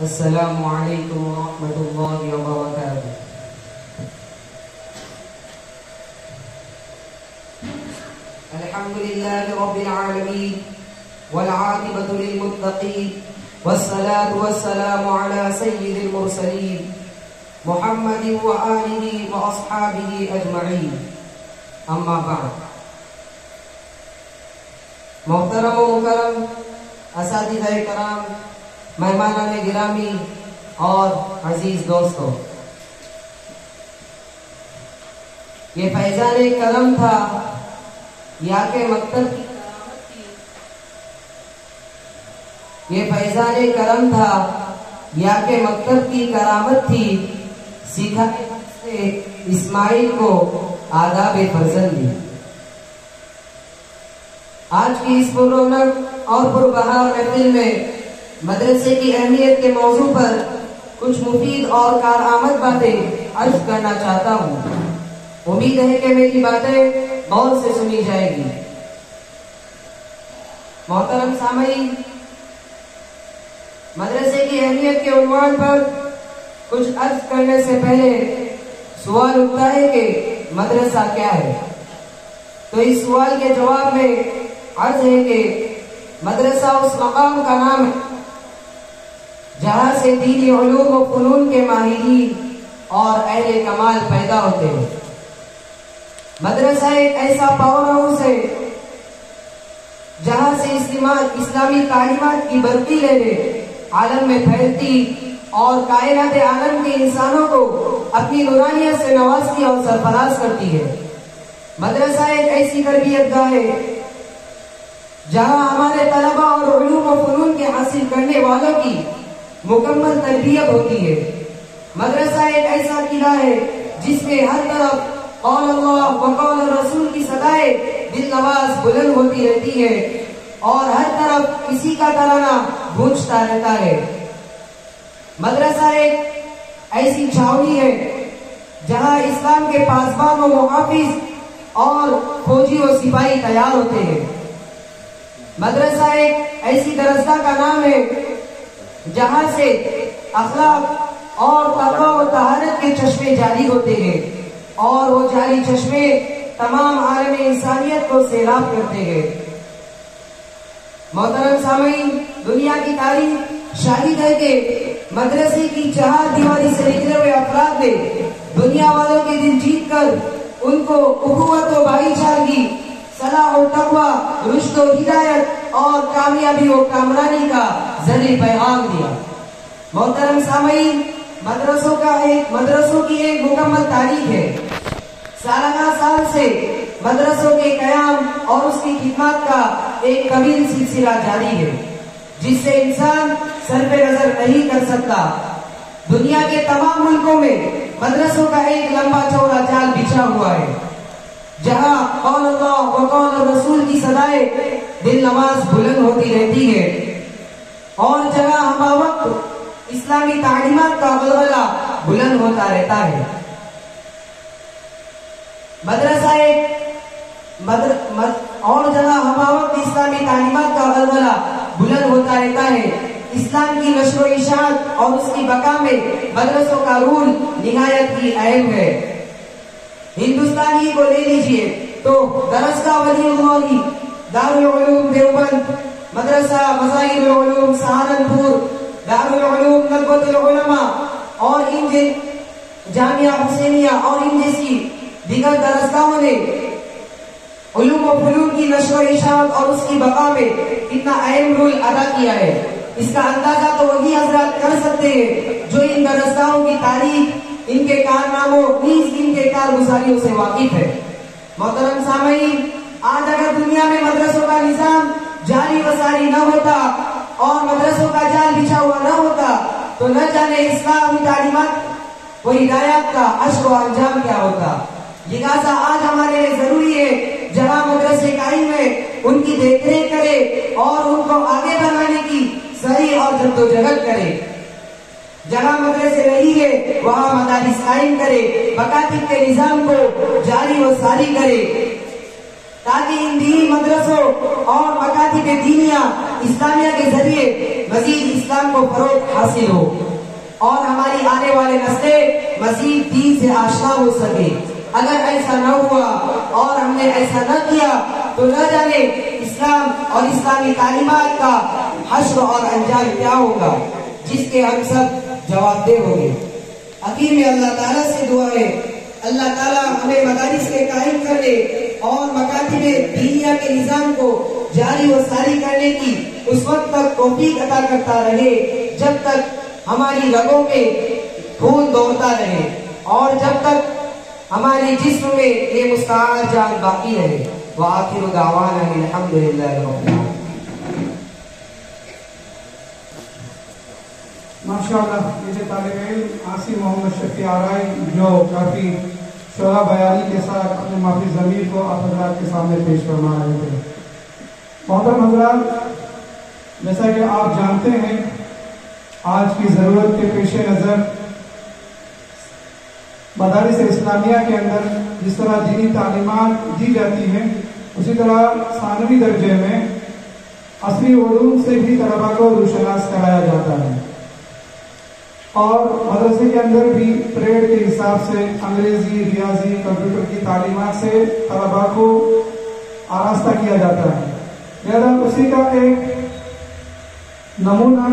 السلام علیکم ورحمۃ اللہ وبرکاتہ۔ الحمد للہ رب العالمین والعاقبۃ للمتقین والصلاة والسلام علی سید المرسلین محمد وآلہ واصحابہ اجمعین، اما بعد۔ محترم و مکرم اساتذہ کرام، مہمانان گرامی اور عزیز دوستوں، یہ فیضان کرم تھا یا کہ مکتب کی کرامت تھی؟ یہ فیضان کرم تھا یا کہ مکتب کی کرامت تھی؟ سکھائے سے اسماعیل کو آداب فرزندی۔ آج کی اس پر رونق اور پربہار محفل میں مدرسے کی اہمیت کے موضوع پر کچھ مفید اور کارآمد باتیں عرض کرنا چاہتا ہوں۔ امید ہے کہ میری باتیں غور سے سنی جائے گی۔ محترم سامعین، مدرسے کی اہمیت کے عنوان پر کچھ عرض کرنے سے پہلے سوال اٹھتا ہے کہ مدرسہ کیا ہے؟ تو اس سوال کے جواب میں عرض ہے کہ مدرسہ اس مقام کا نام ہے جہاں سے دینی علوم و فنون کے ماہرین اور اہل کمال پیدا ہوتے ہیں۔ مدرسہ ایک ایسا پاور ہاؤس ہے جہاں سے اسلامی تعلیمات کی برقی لہریں عالم میں پھیلتی اور کائنات عالم کے انسانوں کو اپنی نورانیت سے نوازتی اور سرفراز کرتی ہے۔ مدرسہ ایک ایسی تربیت گاہ ہے جہاں ہمارے طلباء اور علوم و فنون کے حاصل کرنے والوں کی مکمل تربیت ہوتی ہے۔ مدرسہ ایک ایسا قلعہ ہے جس میں ہر طرف قول اللہ و قول الرسول کی صدائیں دل نواز بلند ہوتی رہتی ہے اور ہر طرف کسی کا ترانہ گونجتا رہتا ہے۔ مدرسہ ایک ایسی چھاؤنی ہے جہاں اسلام کے پاسبان و محافظ اور فوجی و سپاہی تیار ہوتے ہیں۔ مدرسہ ایک ایسی درسگاہ کا نام ہے جہاں سے اخلاق اور تقوی و طہارت کے چشمے جاری ہوتے ہیں اور وہ جاری چشمے تمام عالم انسانیت کو سیراب کرتے ہیں۔ محترم سامعین، دنیا کی تاریخ شاہد ہے کہ مدرسے کی چہار دیواری سے نکلے ہوئے افراد نے دنیا والوں کے دل جیت کر ان کو اخوت و بھائی چارگی، صلاح و تقوی، رشد و ہدایت اور کامیابی و کامرانی کا ذریعہ پیغام دیا۔ محترم سامعین، مدرسوں کی ایک مکمل تاریخ ہے۔ سالانہ سال سے مدرسوں کے قیام اور اس کی خدمات کا ایک طویل سلسلہ جاری ہے جس سے انسان سر پہ نظر نہیں کر سکتا۔ دنیا کے تمام ملکوں میں مدرسوں کا ایک لمبا چوڑا جال بچھا ہوا ہے جہاں قول اللہ و قول الرسول کی صدائیں دل نواز بلند ہوتی رہتی ہے اور جگہ ہمہ وقت اسلامی تعلیمات کا غلغلہ بلند ہوتا رہتا ہے۔ مدرسہ اور جگہ ہمہ وقت اسلامی تعلیمات کا غلغلہ بلند ہوتا رہتا ہے۔ اسلام کی نشر و اشاعت اور اس کی بقا میں مدرسوں کا رول نہایت ہی اہم ہے۔ ہندوستان ہی کو لے لیجئے تو درسگاہ ولی اللہ، دارالعلوم دیوبند، مدرسہ مظاہر العلوم سہارنپور، دارالعلوم ندوۃ العلماء اور جامعہ حسینیہ اور ان جیسی دیگر درسگاہوں نے علوم و فنون کی نشر و اشاعت اور اس کی بقا میں کتنا اہم رول ادا کیا ہے۔ اس کا اندازہ تو وہی حضرات کر سکتے ہیں جو ان درسگاہوں کی تاریخ، ان کے کارناموں، نیز ان کے کارگزاریوں سے واقف ہے۔ محترم سامعین، آج اگر دنیا میں مدرسوں کا نظام جاری و ساری نہ ہوتا اور مدرسوں کا جال بچھا ہوا نہ ہوتا تو نہ جانے اسلامی تعلیمات و ہدایات کا اشر و انجام کیا ہوتا۔ لہذا آج ہمارے لیے ضروری ہے جہاں مدرسے قائم ہے ان کی دیکھ ریکھ کرے اور ان کو آگے بڑھانے کی صحیح اور جدوجہد کرے۔ جہاں مدرسے نہیں ہے وہاں مدارس قائم کرے، مکاتب کے نظام کو جاری و ساری کرے تاکہ ان دینی مدرسوں اور مکاتب دینیہ اسلامیہ کے ذریعے مزید اسلام کو فروغ حاصل ہو اور ہماری آنے والے نسلیں مزید دین سے آشنا ہو سکے۔ اگر ایسا نہ ہوا اور ہم نے ایسا نہ کیا تو نہ جانے اسلام اور اسلامی تعلیمات کا حشر اور انجام کیا ہوگا، جس کے ہم سب جواب دہ ہوں گے۔ آخر میں اللہ تعالیٰ سے دعا ہے، اللہ تعالیٰ ہمیں مدارس کے قائم کرنے اور مکاتب دینیہ کے نظام کو جاری و ساری کرنے کی اس وقت تک توفیق عطا کرتا رہے جب تک ہماری رگوں میں خون دوڑتا رہے اور جب تک ہماری جسم میں یہ مستعار جان باقی رہے۔ وآخر دعوانا الحمدللہ رب العالمین۔ ماشاءاللہ یہ طالب علم عاصم محمد شفیع آرائی جو کافی شعرا بیانی کے ساتھ اپنے معافی ضمیر کو آپ حضرات کے سامنے پیش فرما رہے تھے۔ محترم حضرات، جیسا کہ آپ جانتے ہیں آج کی ضرورت کے پیش نظر مدارس اسلامیہ کے اندر جس طرح دینی تعلیمات دی جاتی ہیں، اسی طرح ثانوی درجے میں عصری علوم سے بھی طلباء کو روشناس کرایا جاتا ہے، اور مدرسے کے اندر بھی پریڈ کے حساب سے انگریزی، ریاضی، کمپیوٹر کی تعلیمات سے طلباء کو آراستہ کیا جاتا ہے۔ لہذا اسی کا ایک نمونہ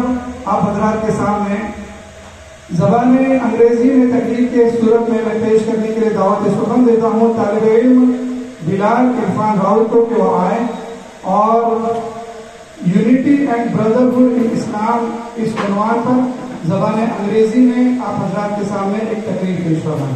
آپ حضرات کے سامنے زبان انگریزی میں تقریر کے صورت میں پیش کرنے کے لیے دعوت سخن دیتا ہوں طالب علم بلال عرفان راؤل کو کہ وہ آئیں اور یونٹی اینڈ بردرہڈ ان اسلام اس عنوان پر زبان انگریزی میں آپ حضرات کے سامنے ایک تقریر پیش فرمائیں۔